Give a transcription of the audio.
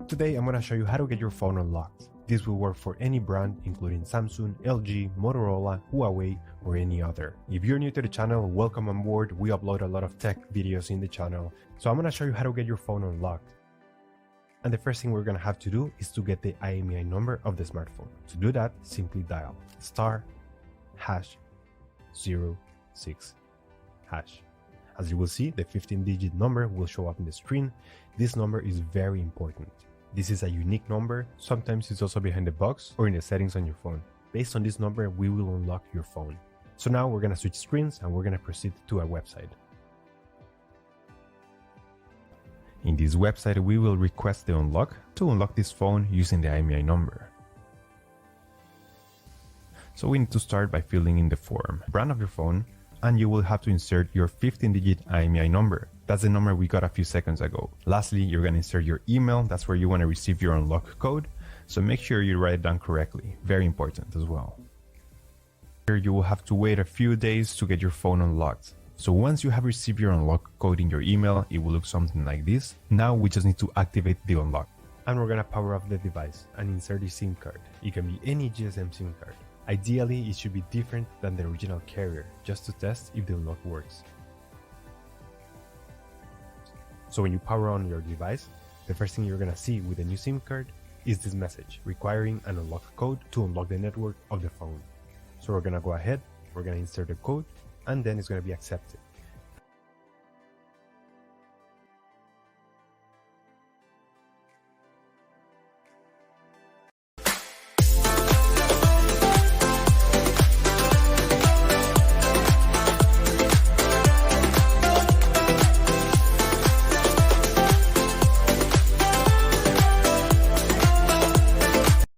Today I'm going to show you how to get your phone unlocked. This will work for any brand including Samsung, LG, Motorola, Huawei, or any other. If you're new to the channel, welcome on board. We upload a lot of tech videos in the channel. So I'm going to show you how to get your phone unlocked. And the first thing we're going to have to do is to get the IMEI number of the smartphone. To do that, simply dial *#06#. As you will see, the 15-digit number will show up in the screen. This number is very important. This is a unique number. Sometimes it's also behind the box or in the settings on your phone. Based on this number, we will unlock your phone. So now we're going to switch screens and we're going to proceed to a website. In this website, we will request the unlock to unlock this phone using the IMEI number. So we need to start by filling in the form, brand of your phone, and you will have to insert your 15-digit IMEI number. That's the number we got a few seconds ago. Lastly, you're going to insert your email. That's where you want to receive your unlock code. So make sure you write it down correctly. Very important as well. Here you will have to wait a few days to get your phone unlocked. So once you have received your unlock code in your email, it will look something like this. Now we just need to activate the unlock. And we're going to power off the device and insert the SIM card. It can be any GSM SIM card. Ideally, it should be different than the original carrier, just to test if the unlock works. So when you power on your device, the first thing you're going to see with the new SIM card is this message requiring an unlock code to unlock the network of the phone. So we're going to go ahead, we're going to insert the code, and then it's going to be accepted.